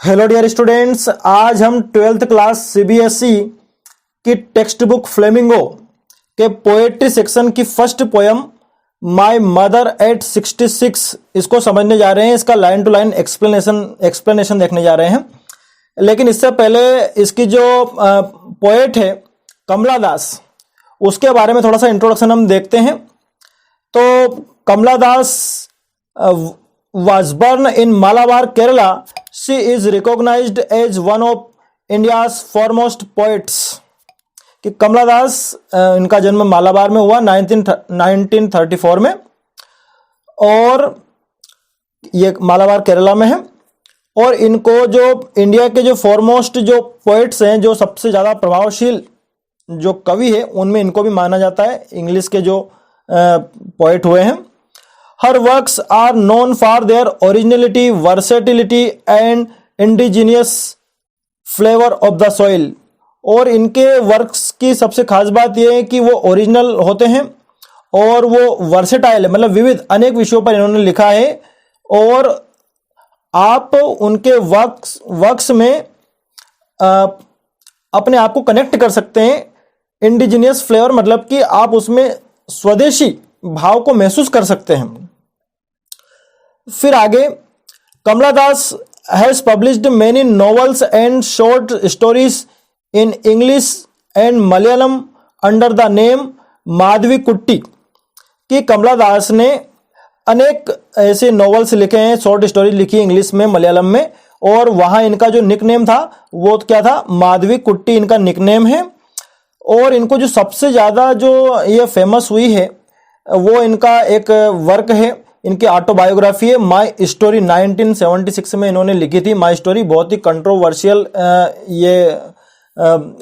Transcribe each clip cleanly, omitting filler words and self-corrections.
Hello dear students, आज हम 12th class CBSE की टेक्स्ट बुक फ्लेमिंगो के पोएट्री सेक्शन की first poem my mother eight 66 इसको समझने जा रहे हैं। इसका लाइन टू लाइन एक्सप्लेनेशन देखने जा रहे हैं। लेकिन इससे पहले इसकी जो पोएट है कमला दास, उसके बारे में थोड़ा सा इंट्रोडक्शन हम देखते हैं। तो कमला दास was born in Malabar, Kerala. She is recognized as one of India's foremost poets. कि कमला दास इनका जन्म मालाबार में हुआ 1934 में, और ये मालाबार केरला में है। और इनको जो इंडिया के जो फॉरमोस्ट जो पोइट्स हैं, जो सबसे ज़्यादा प्रभावशील जो कवि है, उनमें इनको भी माना जाता है। इंग्लिश के जो पोइट हुए हैं। Her works are known for their originality, versatility and indigenous flavor of the soil. और इनके वर्क्स की सबसे खास बात यह है कि वो ओरिजिनल होते हैं और वो वर्सेटाइल है, मतलब विविध अनेक विषयों पर इन्होंने लिखा है। और आप उनके वर्क्स में अपने आप को कनेक्ट कर सकते हैं। इंडिजिनियस फ्लेवर मतलब कि आप उसमें स्वदेशी भाव को महसूस कर सकते हैं। फिर आगे, Kamala Das has published many novels and short stories in English and Malayalam under the name Madhavi Kutty. कि कमला दास ने अनेक ऐसे नॉवेल्स लिखे हैं, शॉर्ट स्टोरीज लिखी इंग्लिश में, मलयालम में, और वहाँ इनका जो निकनेम था वो क्या था? माधवी कुट्टी इनका निकनेम है। और इनको जो सबसे ज़्यादा जो ये फेमस हुई है वो इनका एक वर्क है, इनकी ऑटोबायोग्राफी है माय स्टोरी। 1976 में इन्होंने लिखी थी माय स्टोरी। बहुत ही कंट्रोवर्शियल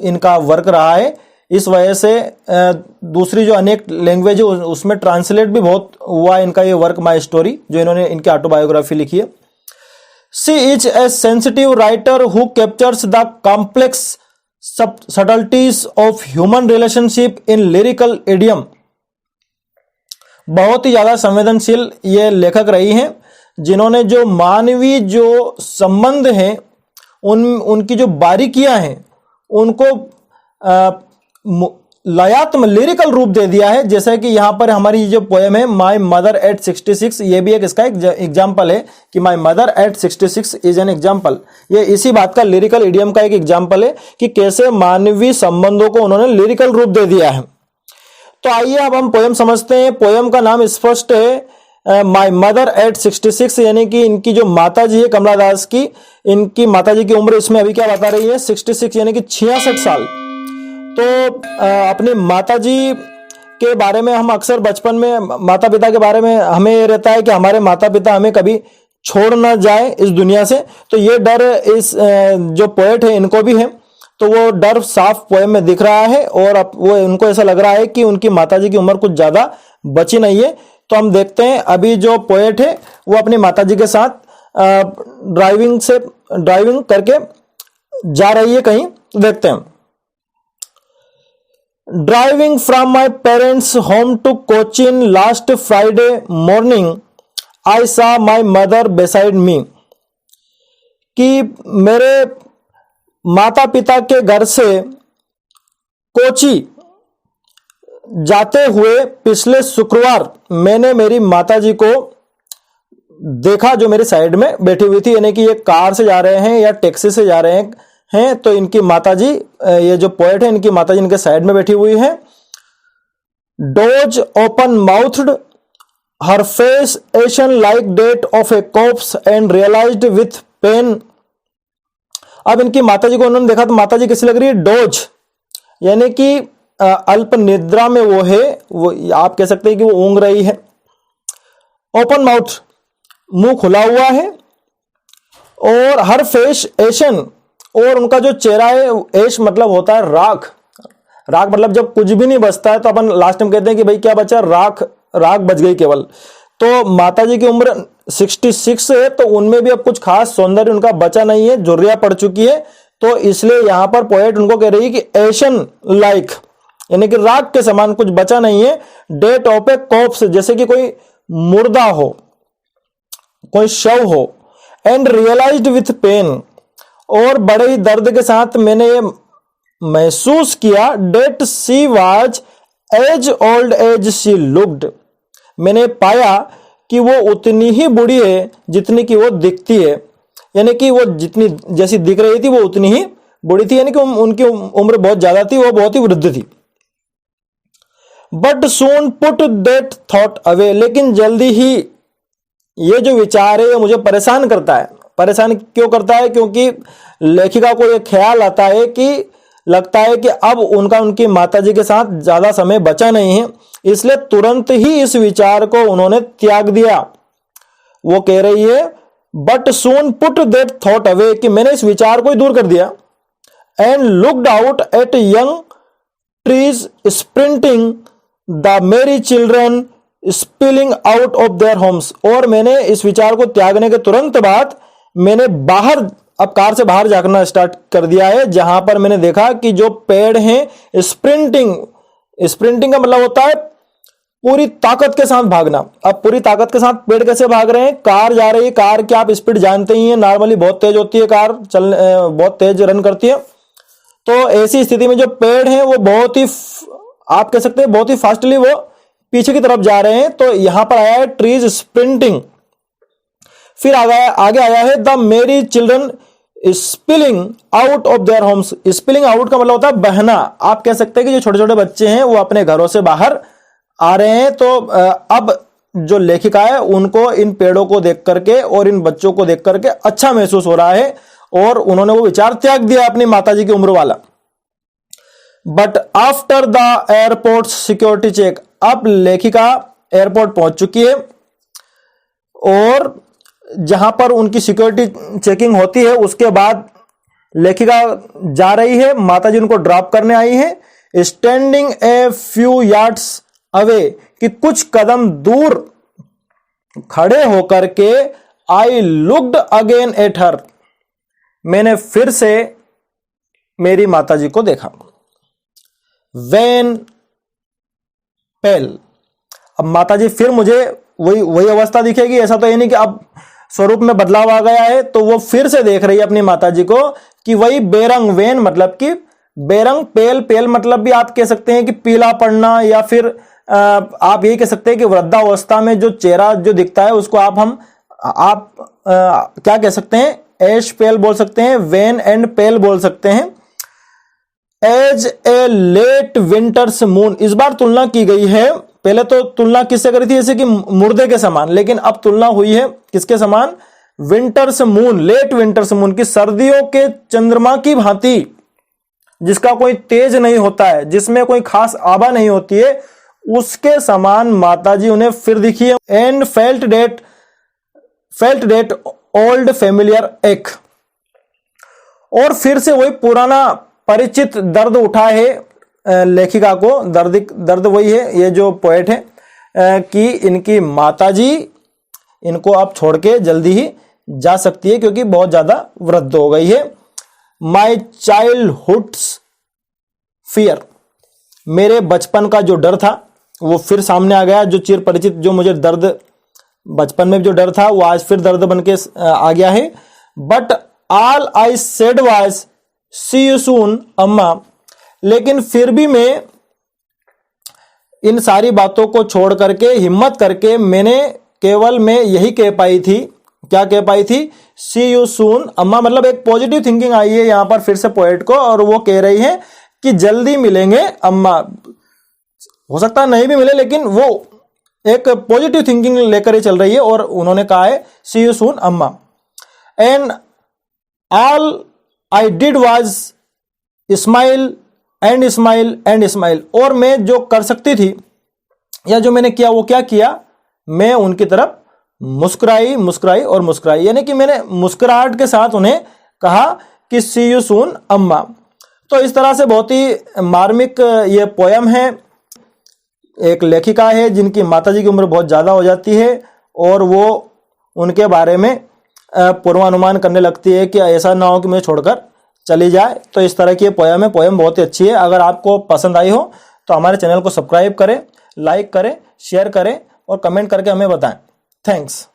इनका वर्क रहा है। इस वजह से दूसरी जो अनेक लैंग्वेज है उसमें ट्रांसलेट भी बहुत हुआ इनका ये वर्क माय स्टोरी, जो इन्होंने इनकी ऑटोबायोग्राफी लिखी है। She is a sensitive writer who captures the complex subtleties of human relationship in lyrical idiom. बहुत ही ज़्यादा संवेदनशील ये लेखक रही हैं, जिन्होंने जो मानवीय जो संबंध हैं उनकी जो बारीकियां हैं उनको लयात्म लिरिकल रूप दे दिया है। जैसे कि यहाँ पर हमारी जो पोएम है माय मदर एट 66, ये भी एक इसका एग्जाम्पल है कि my mother eight 66 is an example. ये इसी बात का लिरिकल इडियम का एक एग्जाम्पल है कि कैसे मानवीय संबंधों को उन्होंने लिरिकल रूप दे दिया है। तो आइए अब हम पोएम समझते हैं। पोएम का नाम स्पष्ट है माय मदर एट 66, यानी कि इनकी जो माता जी है कमला दास की, इनकी माता जी की उम्र इसमें अभी क्या बता रही है? 66, यानी कि 66 साल। तो अपनी माता जी के बारे में हम अक्सर बचपन में माता पिता के बारे में हमें ये रहता है कि हमारे माता पिता हमें कभी छोड़ ना जाए इस दुनिया से। तो ये डर इस जो पोएट है इनको भी है। तो वो डर साफ पोएम में दिख रहा है, और अब वो उनको ऐसा लग रहा है कि उनकी माताजी की उम्र कुछ ज्यादा बची नहीं है। तो हम देखते हैं अभी जो पोएट है वो अपनी माताजी के साथ ड्राइविंग करके जा रही है कहीं। तो देखते हैं। Driving from my parents home to Cochin last Friday morning I saw my mother beside me. कि मेरे माता पिता के घर से कोची जाते हुए पिछले शुक्रवार मैंने मेरी माताजी को देखा, जो मेरी साइड में बैठी हुई थी। यानी कि ये कार से जा रहे हैं या टैक्सी से जा रहे हैं, तो इनकी माताजी, ये जो पोएट है, इनकी माताजी इनके साइड में बैठी हुई है। Those open mouthed, her face ashen like that of a corpse and realised with pain. अब इनकी माताजी को उन्होंने देखा तो माताजी कैसी लग रही है? डोज, यानी कि अल्प निद्रा में वो है, वो आप कह सकते हैं कि वो ऊँग रही है। ओपन माउथ, मुंह खुला हुआ है। और हर फेस एशन, और उनका जो चेहरा है, एश मतलब होता है राख। राख मतलब जब कुछ भी नहीं बचता है तो अपन लास्ट में कहते हैं कि भाई क्या बचा? राख, राख बच गई केवल। तो माताजी की उम्र 66 है, तो उनमें भी अब कुछ खास सौंदर्य उनका बचा नहीं है, झुर्रिया पड़ चुकी है। तो इसलिए यहां पर पोएट उनको कह रही है कि एशन लाइक, यानी कि राख के समान कुछ बचा नहीं है। डेट ऑफ ए कॉप्स, जैसे कि कोई मुर्दा हो, कोई शव हो। एंड रियलाइज्ड विथ पेन, और बड़े ही दर्द के साथ मैंने ये महसूस किया that she was as old as she looked. मैंने पाया कि वो उतनी ही बूढ़ी है जितनी कि वो दिखती है, यानी कि वो जितनी जैसी दिख रही थी वो उतनी ही बूढ़ी थी, यानी कि उनकी उम्र बहुत ज्यादा थी, वो बहुत ही वृद्ध थी। But soon put that thought away, लेकिन जल्दी ही ये जो विचार है ये मुझे परेशान करता है। परेशान क्यों करता है? क्योंकि लेखिका को ये ख्याल आता है कि लगता है कि अब उनकी माताजी के साथ ज्यादा समय बचा नहीं है, इसलिए तुरंत ही इस विचार को उन्होंने त्याग दिया। वो कह रही है but soon put that thought away, कि मैंने इस विचार को ही दूर कर दिया। And looked out at young trees sprinting the merry children spilling out of their homes, और मैंने इस विचार को त्यागने के तुरंत बाद मैंने अब कार से बाहर झांकना स्टार्ट कर दिया है, जहां पर मैंने देखा कि जो पेड़ हैं स्प्रिंटिंग का मतलब होता है पूरी ताकत के साथ भागना। अब पूरी ताकत के साथ पेड़ कैसे भाग रहे हैं? कार जा रही है, कार की आप स्पीड जानते ही हैं, नॉर्मली बहुत तेज होती है कार, बहुत तेज रन करती है। तो ऐसी स्थिति में जो पेड़ हैं वो बहुत ही, आप कह सकते हैं बहुत ही फास्टली वो पीछे की तरफ जा रहे हैं। तो यहां पर आया है ट्रीज स्प्रिंटिंग। फिर आगे आया है the merry children spilling out of their Holmes. Spilling out का मतलब होता है बहना। आप कह सकते हैं कि जो छोटे छोटे बच्चे हैं वो अपने घरों से बाहर आ रहे हैं। तो अब जो लेखिका है उनको इन पेड़ों को देख करके और इन बच्चों को देख करके अच्छा महसूस हो रहा है, और उन्होंने वो विचार त्याग दिया अपनी माताजी की उम्र वाला। But after the airport security check, अब लेखिका एयरपोर्ट पहुंच चुकी है और जहां पर उनकी सिक्योरिटी चेकिंग होती है उसके बाद लेखिका जा रही है, माताजी उनको ड्रॉप करने आई है। Standing a few yards away, कि कुछ कदम दूर खड़े होकर के I looked again at her, मैंने फिर से मेरी माताजी को देखा। वेन पेल, अब माताजी फिर मुझे वही अवस्था दिखेगी, ऐसा तो ये नहीं कि अब स्वरूप में बदलाव आ गया है। तो वो फिर से देख रही है अपनी माताजी को कि वही बेरंग, वेन मतलब कि बेरंग, पेल मतलब भी आप कह सकते हैं कि पीला पड़ना, या फिर आप यही कह सकते हैं कि वृद्धावस्था में जो चेहरा जो दिखता है उसको आप क्या कह सकते हैं, एश पेल बोल सकते हैं, वेन एंड पेल बोल सकते हैं। As a late winter's moon, इस बार तुलना की गई है, पहले तो तुलना किससे करी थी, जैसे कि मुर्दे के समान, लेकिन अब तुलना हुई है किसके समान, winter's moon, late winter's moon, की सर्दियों के चंद्रमा की भांति, जिसका कोई तेज नहीं होता है, जिसमें कोई खास आभा नहीं होती है, उसके समान माताजी उन्हें फिर दिखी है। And felt that old familiar ache, और फिर से वही पुराना परिचित दर्द उठा है लेखिका को। दर्द वही है, ये जो पोएट है, कि इनकी माताजी इनको अब छोड़ के जल्दी ही जा सकती है क्योंकि बहुत ज्यादा वृद्ध हो गई है। माई चाइल्डहुड्स फियर, मेरे बचपन का जो डर था वो फिर सामने आ गया। जो चिर परिचित, जो मुझे दर्द बचपन में जो डर था वो आज फिर दर्द बन के आ गया है। But all I said was see you soon amma, लेकिन फिर भी मैं इन सारी बातों को छोड़ करके, हिम्मत करके, मैं यही कह पाई थी, क्या कह पाई थी, सी यू सून अम्मा, मतलब एक पॉजिटिव थिंकिंग आई है यहां पर फिर से पोएट को, और वो कह रही है कि जल्दी मिलेंगे अम्मा। हो सकता है नहीं भी मिले, लेकिन वो एक पॉजिटिव थिंकिंग लेकर ही चल रही है, और उन्होंने कहा है सी यू सून अम्मा। And all I did was smile and smile and smile, और मैं जो कर सकती थी या जो मैंने किया वो क्या किया, मैं उनकी तरफ मुस्कुराई और मुस्कुराई, यानी कि मैंने मुस्कुराहट के साथ उन्हें कहा कि सी यू सून अम्मा। तो इस तरह से बहुत ही मार्मिक ये पोयम है। एक लेखिका है जिनकी माताजी की उम्र बहुत ज़्यादा हो जाती है और वो उनके बारे में पूर्वानुमान करने लगती है कि ऐसा ना हो कि मुझे छोड़कर चली जाए। तो इस तरह की पोयम है, पोयम बहुत ही अच्छी है। अगर आपको पसंद आई हो तो हमारे चैनल को सब्सक्राइब करें, लाइक करें, शेयर करें और कमेंट करके हमें बताएं। थैंक्स।